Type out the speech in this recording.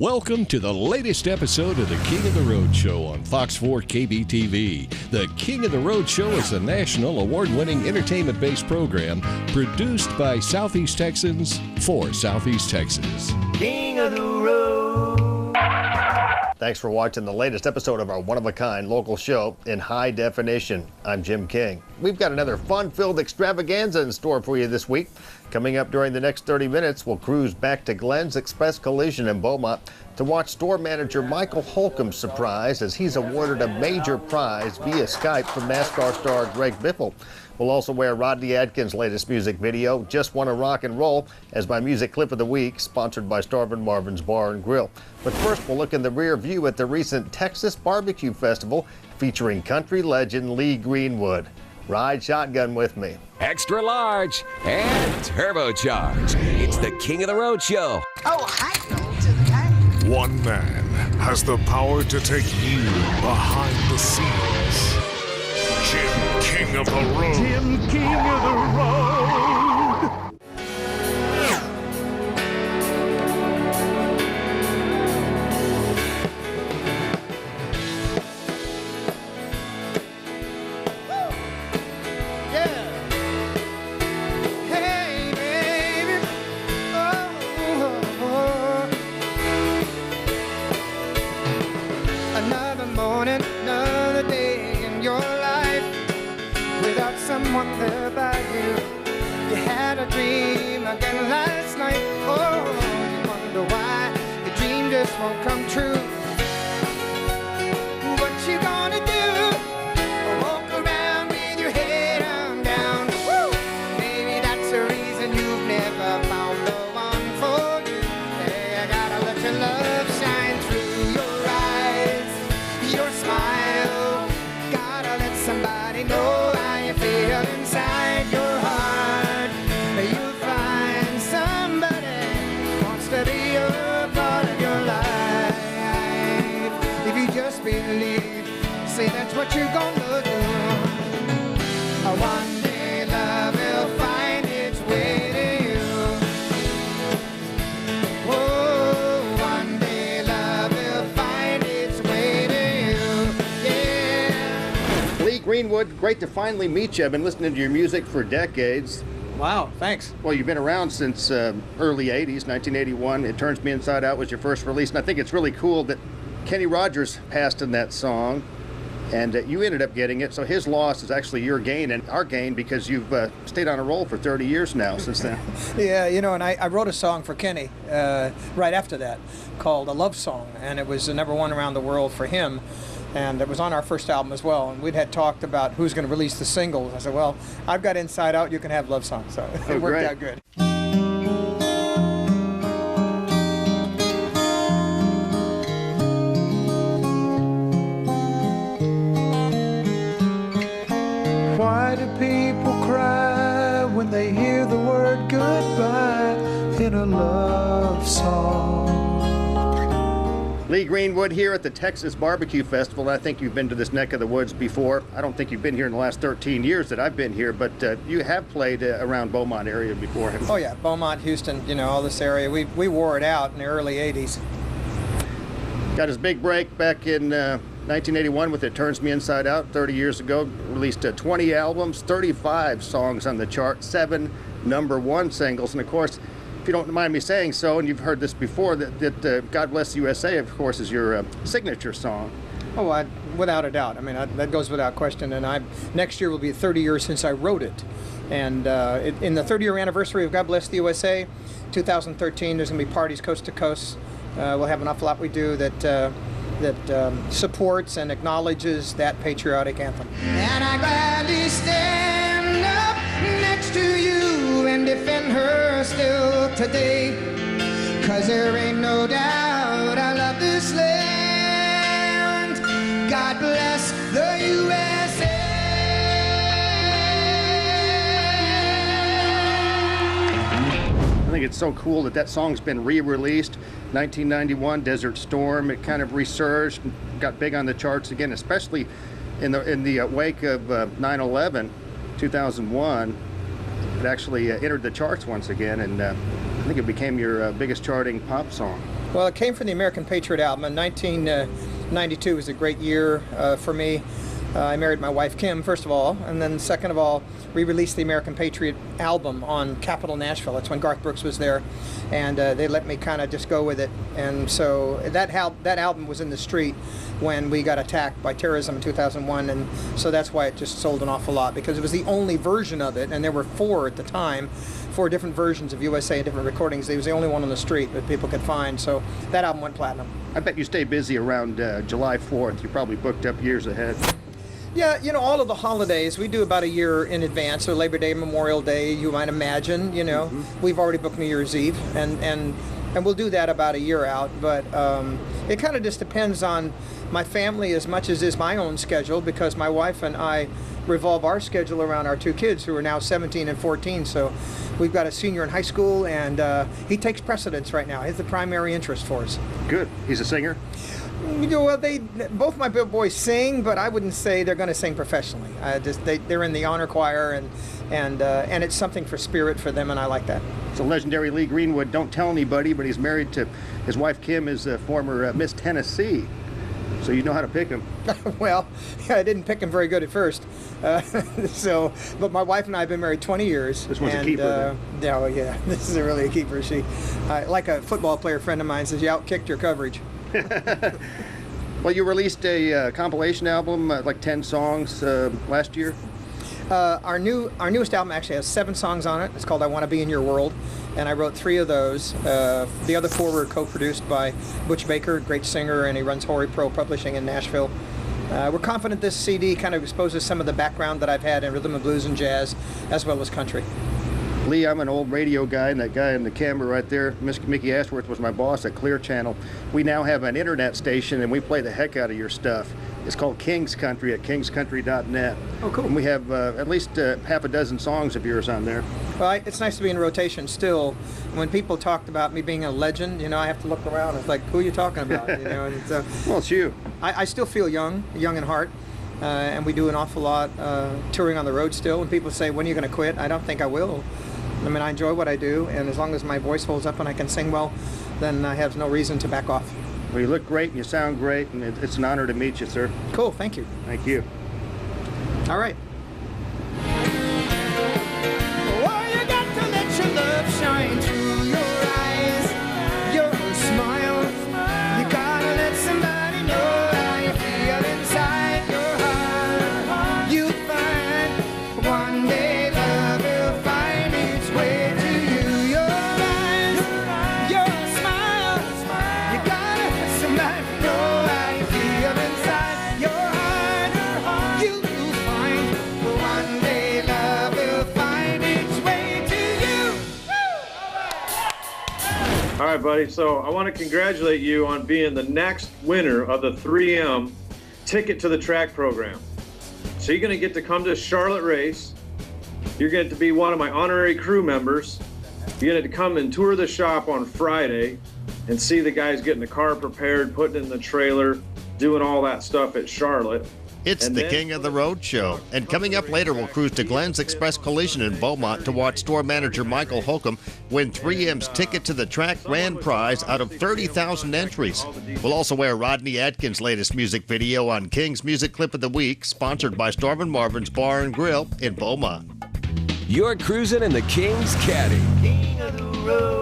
Welcome to the latest episode of the King of the Road Show on Fox 4 KBTV. The King of the Road Show is a national award-winning entertainment-based program produced by Southeast Texans for Southeast Texas. King of the Road. Thanks for watching the latest episode of our one-of-a-kind local show in high definition. I'm Jim King. We've got another fun-filled extravaganza in store for you this week. Coming up during the next 30 minutes, we'll cruise back to Glenn's Express Collision in Beaumont to watch store manager Michael Holcomb's surprise as he's awarded a major prize via Skype from NASCAR star Greg Biffle. We'll also wear Rodney Adkins' latest music video, Just Wanna Rock and Roll, as my music clip of the week, sponsored by Starvin' Marvin's Bar and Grill. But first, we'll look in the rear view at the recent Texas Barbecue Festival featuring country legend Lee Greenwood. Ride shotgun with me. Extra large and turbocharged. It's the King of the Road Show. Oh, hi, to the guy. One man has the power to take you behind the scenes. Jim King of the Road. Jim King of the Road. Someone there by you. You had a dream again last night. Oh, you wonder why the dream just won't come true. What you gonna do? Walk around with your head hung down. Woo! Maybe that's the reason you've never found the one for you. Hey, I gotta let your love shine through your eyes, your smile. Gotta let somebody know feel inside your heart. You'll find somebody who wants to be a part of your life. If you just believe, say that's what you're gonna do. One day love will find its way to you. Oh, one day love will find its way to you. Yeah. Lee Greenwood, great to finally meet you. I've been listening to your music for decades. Wow, thanks. Well, you've been around since early 80s, 1981. It Turns Me Inside Out was your first release, and I think it's really cool that Kenny Rogers passed in that song, and you ended up getting it, so his loss is actually your gain and our gain because you've stayed on a roll for 30 years now since then. Yeah, you know, and I wrote a song for Kenny right after that called A Love Song, and it was the #1 around the world for him. And it was on our first album as well. And we'd had talked about who's going to release the singles. I said, well, I've got Inside Out, you can have Love Song. So it worked out good. Why do people cry when they hear the word goodbye in a love song? Lee Greenwood here at the Texas Barbecue Festival. I think you've been to this neck of the woods before. I don't think you've been here in the last 13 years that I've been here, but you have played around Beaumont area before. Oh yeah, Beaumont, Houston, you know, all this area. We wore it out in the early 80s. Got his big break back in 1981 with It Turns Me Inside Out 30 years ago. Released 20 albums, 35 songs on the chart, 7 #1 singles, and of course, if you don't mind me saying so, and you've heard this before, that God Bless the USA, of course, is your signature song. Oh, without a doubt. I mean, that goes without question. And next year will be 30 years since I wrote it. And in the 30-year anniversary of God Bless the USA, 2013, there's going to be parties coast to coast. We'll have an awful lot we do that supports and acknowledges that patriotic anthem. And I gladly stand up next to you and defend her still today, 'cause there ain't no doubt I love this land. God bless the USA. I think it's so cool that song's been re-released. 1991, Desert Storm, it kind of resurged, got big on the charts again, especially in the wake of 9/11, 2001. It actually entered the charts once again, and I think it became your biggest charting pop song. Well, it came from the American Patriot album. And 1992 was a great year for me. I married my wife Kim, first of all, and then second of all, we released the American Patriot album on Capitol Nashville. That's when Garth Brooks was there, and they let me kind of just go with it. And so that album was in the street when we got attacked by terrorism in 2001, and so that's why it just sold an awful lot, because it was the only version of it, and there were 4 at the time, 4 different versions of USA and different recordings. It was the only one on the street that people could find, so that album went platinum. I bet you stay busy around July 4th. You're probably booked up years ahead. Yeah, you know, all of the holidays, we do about a year in advance. So Labor Day, Memorial Day, you might imagine, you know. We've already booked New Year's Eve, and we'll do that about a year out. But it kind of just depends on my family as much as is my own schedule, because my wife and I revolve our schedule around our 2 kids who are now 17 and 14. So we've got a senior in high school, and he takes precedence right now. He's the primary interest for us. Good. He's a singer? You know, well, both my boys sing, but I wouldn't say they're going to sing professionally. They're in the honor choir, and it's something for spirit for them, and I like that. It's a legendary Lee Greenwood. Don't tell anybody, but he's married to his wife Kim, is a former Miss Tennessee. So you know how to pick him. Well, yeah, I didn't pick him very good at first. But my wife and I have been married 20 years. This one's a keeper. Yeah, this is really a keeper. She, like a football player friend of mine says, you outkicked your coverage. Well, you released a compilation album, like 10 songs last year. Our newest album actually has 7 songs on it. It's called I Want to Be in Your World, and I wrote 3 of those. The other 4 were co-produced by Butch Baker, great singer, and he runs Hori Pro Publishing in Nashville. We're confident this CD kind of exposes some of the background that I've had in rhythm and blues and jazz, as well as country. Lee, I'm an old radio guy, and that guy in the camera right there, Mickey Ashworth, was my boss at Clear Channel. We now have an internet station, and we play the heck out of your stuff. It's called King's Country at kingscountry.net. Oh, cool. And we have at least half a dozen songs of yours on there. Well, it's nice to be in rotation still. When people talked about me being a legend, you know, I have to look around. It's like, who are you talking about? You know, and it's, well, it's you. I still feel young in heart. And we do an awful lot touring on the road still. When people say, when are you going to quit? I don't think I will. I mean, I enjoy what I do, and as long as my voice holds up and I can sing well, then I have no reason to back off. Well, you look great and you sound great, and it's an honor to meet you, sir. Cool, thank you. Thank you. All right. Oh, you got to let your love shine through your eyes, your smile. You gotta let somebody know how you feel inside your heart. You find one day love will find its way to you. Your eyes, your smile. You gotta let somebody know how you feel inside your heart. You find one day love will find its way to you. All right, buddy. So I want to congratulate you on being the next winner of the 3M Ticket to the Track program. So you're going to get to come to Charlotte race. You're going to be one of my honorary crew members. You're going to come and tour the shop on Friday and see the guys getting the car prepared, putting it in the trailer, doing all that stuff at Charlotte. It's the King of the Road Show. And coming up later, we'll cruise to Glenn's Express Collision in Beaumont to watch store manager Michael Holcomb win 3M's Ticket to the Track grand prize out of 30,000 entries. We'll also wear Rodney Atkins' latest music video on King's Music Clip of the Week, sponsored by Storm and Marvin's Bar and Grill in Beaumont. You're cruising in the King's Caddy. King of the road.